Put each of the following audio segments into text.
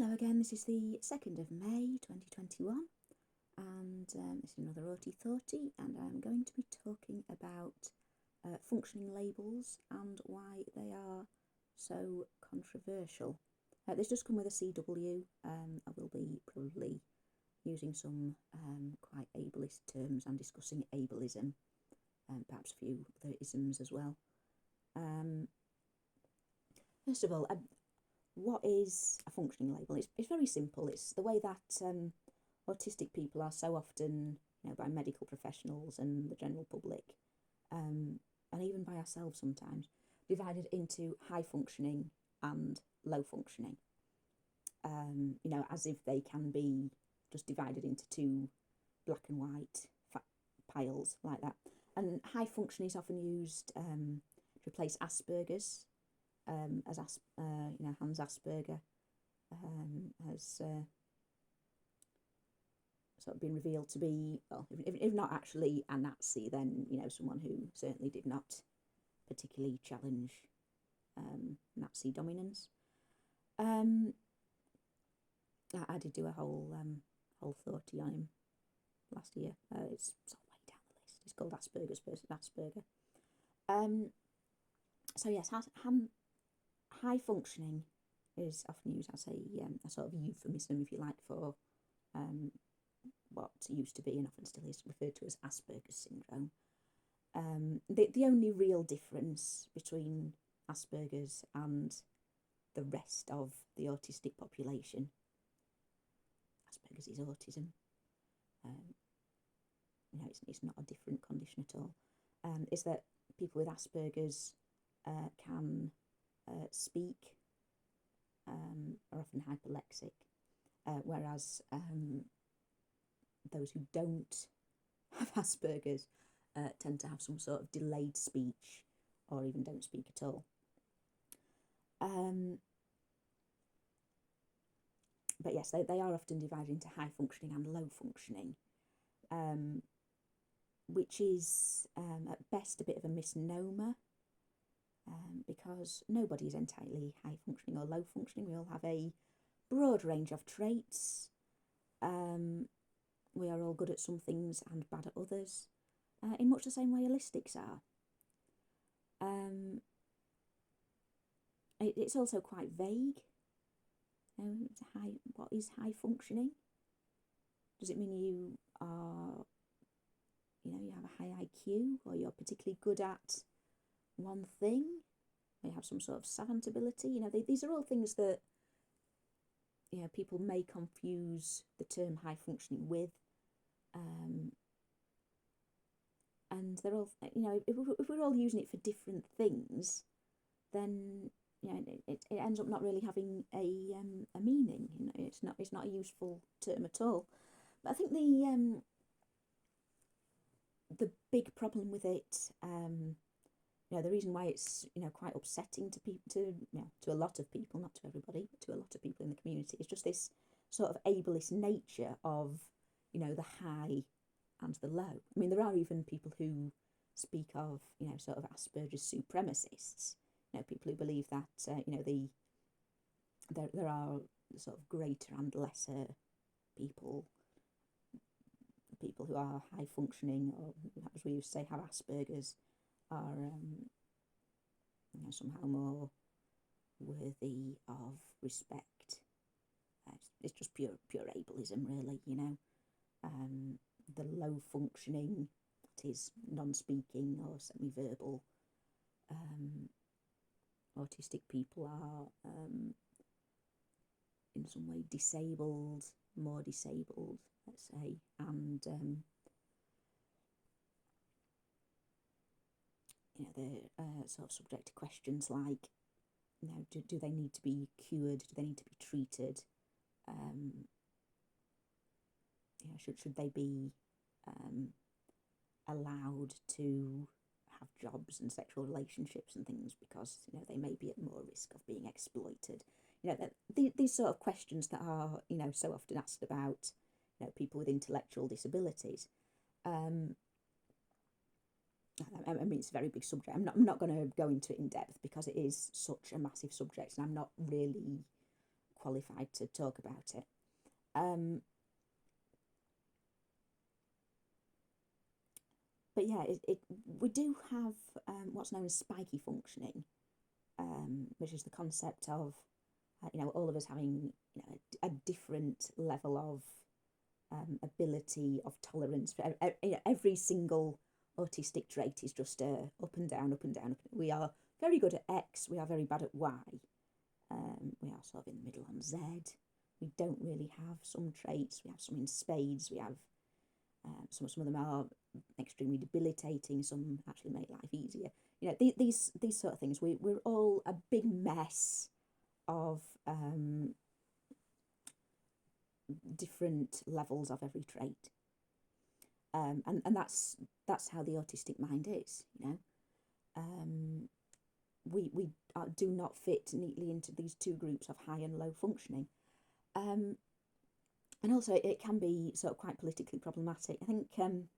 Hello again, this is the 2nd of May 2021 and this is another Aughty Thoughty, and I'm going to be talking about functioning labels and why they are so controversial. This does come with a CW. I will be probably using some quite ableist terms and discussing ableism, perhaps a few other isms as well. First of all, what is a functioning label? It's very simple. It's the way that autistic people are so often, by medical professionals and the general public, and even by ourselves sometimes, divided into high functioning and low functioning. As if they can be just divided into two black and white piles like that. And high function is often used to replace Asperger's. As Hans Asperger has sort of been revealed to be, well, if not actually a Nazi, then someone who certainly did not particularly challenge Nazi dominance. I did do a whole thoughty on him last year. It's sort of way down the list. It's called Asperger's versus Asperger. So yes, high functioning is often used as a sort of euphemism, if you like, for what used to be and often still is referred to as Asperger's syndrome. The only real difference between Asperger's and the rest of the autistic population, Asperger's is autism. It's not a different condition at all. Is that people with Asperger's can speak, are often hyperlexic, whereas those who don't have Asperger's tend to have some sort of delayed speech or even don't speak at all. But yes, they are often divided into high functioning and low functioning, which is at best a bit of a misnomer. Because nobody is entirely high functioning or low functioning. We all have a broad range of traits. We are all good at some things and bad at others, in much the same way holistics are. It's also quite vague. What is high functioning? Does it mean you are, you have a high IQ, or you're particularly good at one thing? They have some sort of savant ability. These are all things that people may confuse the term high functioning with, and they're all, if we're all using it for different things, then it ends up not really having a meaning. It's not a useful term at all. But I think the big problem with it, the reason why it's quite upsetting to people, to a lot of people, not to everybody, but to a lot of people in the community, is just this sort of ableist nature of the high and the low. I mean, there are even people who speak of sort of Asperger's supremacists. People who believe that there are sort of greater and lesser people who are high functioning, or as we used to say, have Asperger's, are somehow more worthy of respect. It's just pure ableism, really. The low functioning, that is non-speaking or semi-verbal, autistic people are in some way disabled, more disabled, let's say, and they're sort of subject to questions like, do they need to be cured? Do they need to be treated? Should they be allowed to have jobs and sexual relationships and things because they may be at more risk of being exploited? These sort of questions that are so often asked about people with intellectual disabilities. I mean, it's a very big subject. I'm not going to go into it in depth because it is such a massive subject, and I'm not really qualified to talk about it. But yeah, we do have what's known as spiky functioning, which is the concept of all of us having a different level of ability of tolerance for every single autistic trait is just up and down, up and down. We are very good at X, we are very bad at Y. We are sort of in the middle on Z. We don't really have some traits. We have some in spades. We have some of them are extremely debilitating. Some actually make life easier. These sort of things. We're all a big mess of different levels of every trait. And that's how the autistic mind is. We do not fit neatly into these two groups of high and low functioning. And also it can be sort of quite politically problematic. I think one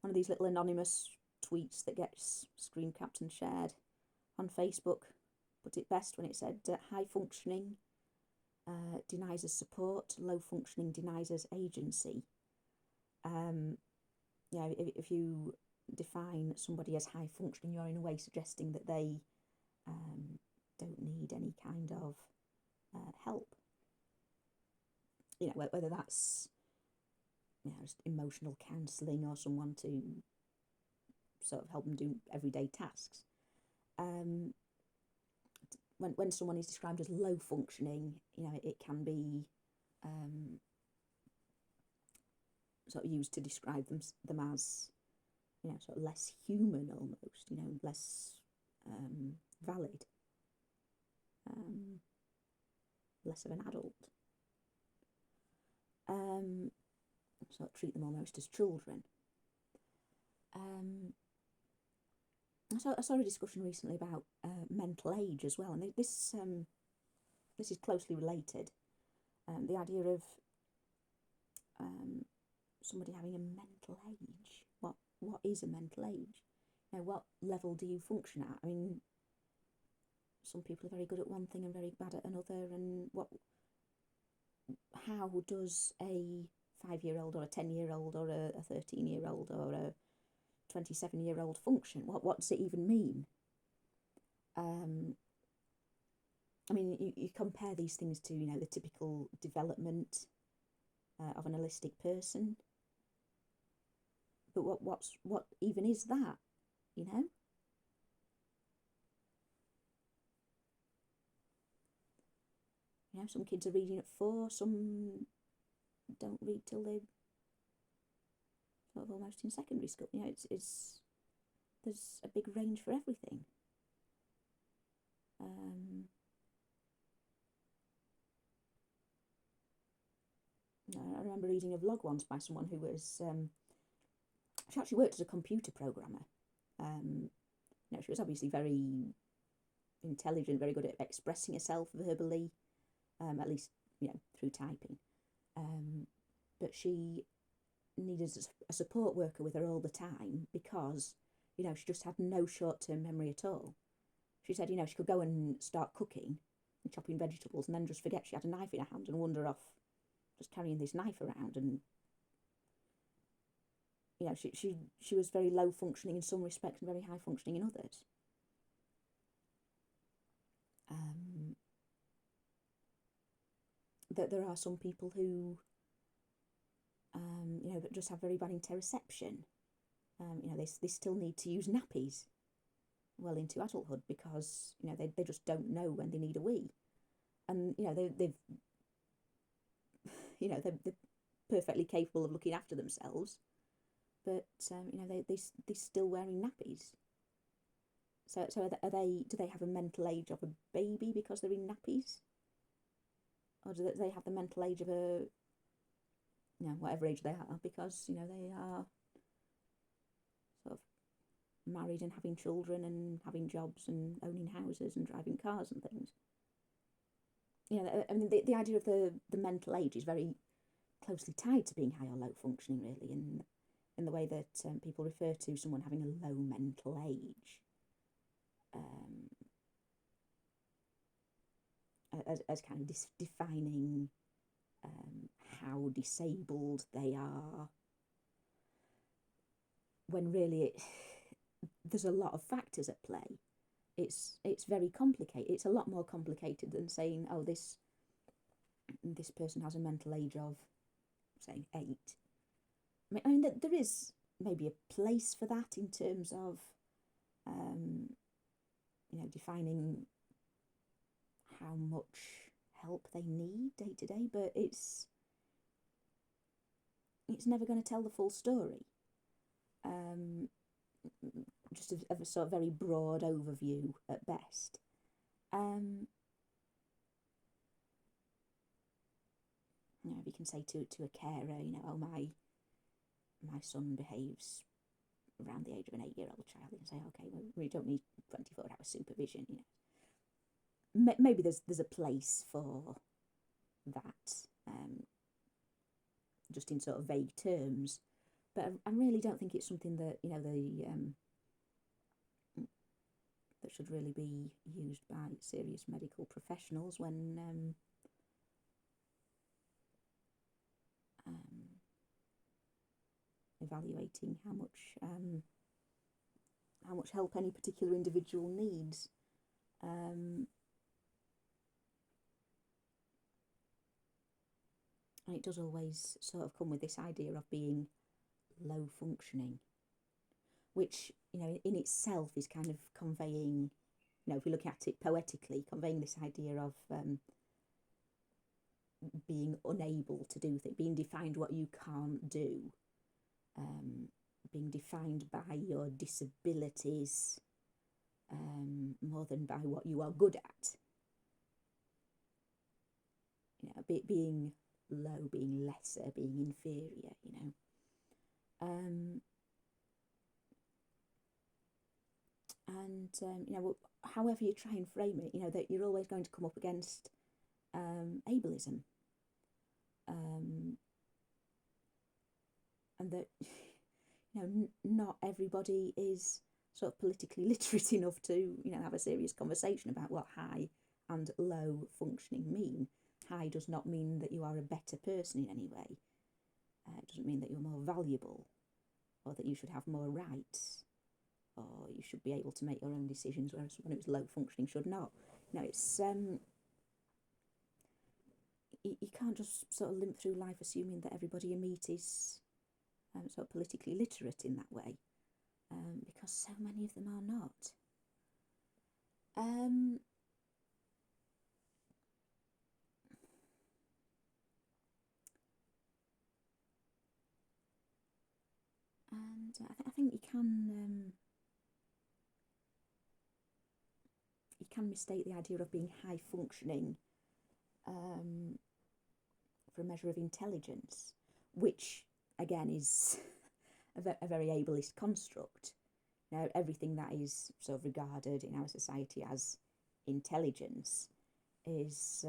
of these little anonymous tweets that gets screen capped and shared on Facebook put it best when it said high functioning denies us support, low functioning denies us agency. If you define somebody as high functioning, you're in a way suggesting that they don't need any kind of help. Whether that's just emotional counselling or someone to sort of help them do everyday tasks. When someone is described as low functioning, it can be sort of used to describe them as sort of less human almost, less valid, less of an adult. Sort of treat them almost as children. I saw a discussion recently about mental age as well, and this is closely related. The idea of somebody having a mental age. What is a mental age? What level do you function at? I mean, some people are very good at one thing and very bad at another, and how does a 5-year-old or a 10-year-old or a 13-year-old or a 27-year-old function? What does it even mean? I mean, you compare these things to the typical development of an holistic person, but what even is that? Some kids are reading at 4, some don't read till they're sort of almost in secondary school. It's there's a big range for everything. I remember reading a vlog once by someone who was she actually worked as a computer programmer. She was obviously very intelligent, very good at expressing herself verbally, at least through typing. But she needed a support worker with her all the time because she just had no short-term memory at all. She said she could go and start cooking and chopping vegetables and then just forget she had a knife in her hand and wander off just carrying this knife around. And she was very low functioning in some respects and very high functioning in others. That there are some people who that just have very bad interoception. They still need to use nappies well into adulthood because they just don't know when they need a wee, and they're perfectly capable of looking after themselves, but they're still wearing nappies. So are they? Do they have a mental age of a baby because they're in nappies, or do they have the mental age of a whatever age they are because they are sort of married and having children and having jobs and owning houses and driving cars and things? I mean, the idea of the mental age is very closely tied to being high or low functioning, really, in the way that people refer to someone having a low mental age as kind of defining how disabled they are, when really there's a lot of factors at play. It's very complicated. It's a lot more complicated than saying, oh, this person has a mental age of, say, 8. I mean there is maybe a place for that in terms of, defining how much help they need day to day, but it's never going to tell the full story. Just a sort of very broad overview at best. If you can say to a carer, oh, my son behaves around the age of an 8-year-old child, and say, okay, well, we don't need 24-hour supervision. Maybe there's a place for that, just in sort of vague terms, but I really don't think it's something that that should really be used by serious medical professionals when evaluating how much help any particular individual needs. And it does always sort of come with this idea of being low functioning, which, in itself is kind of conveying, if we look at it poetically, conveying this idea of being unable to do things, being defined what you can't do, being defined by your disabilities more than by what you are good at. Being low, being lesser, being inferior, however you try and frame it, that you're always going to come up against ableism, and that not everybody is sort of politically literate enough to have a serious conversation about what high and low functioning mean. High does not mean that you are a better person in any way. It doesn't mean that you're more valuable, or that you should have more rights, or you should be able to make your own decisions, whereas someone who's low functioning should not. It's you can't just sort of limp through life assuming that everybody you meet is sort of politically literate in that way, because so many of them are not. And I think you can mistake the idea of being high functioning for a measure of intelligence, which again is a very ableist construct. Everything that is sort of regarded in our society as intelligence is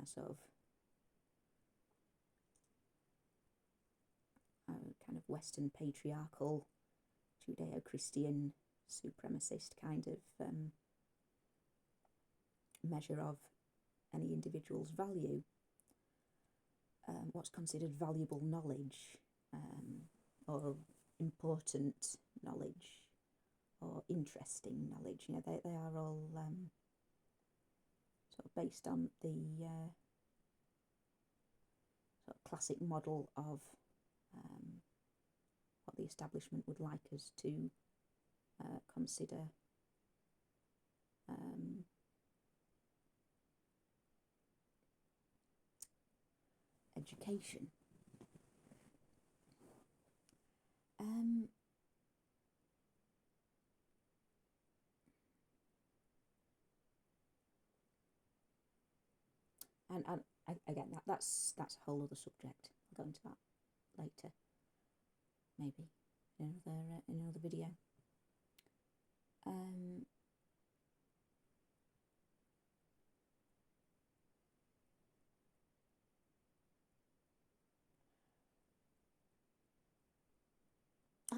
sort of kind of Western patriarchal, Judeo-Christian supremacist kind of measure of any individual's value. What's considered valuable knowledge, or important knowledge, or interesting knowledge, they are all sort of based on the sort of classic model of what the establishment would like us to consider education. And again, that's a whole other subject. I'll go into that later, maybe in another video.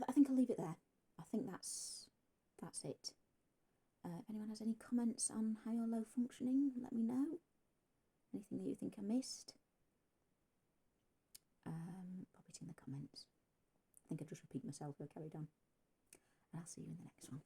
I think I'll leave it there. I think that's it. If anyone has any comments on high or low functioning, let me know. Anything that you think I missed, pop it in the comments. I think I just repeated myself, but I carried on. And I'll see you in the next one.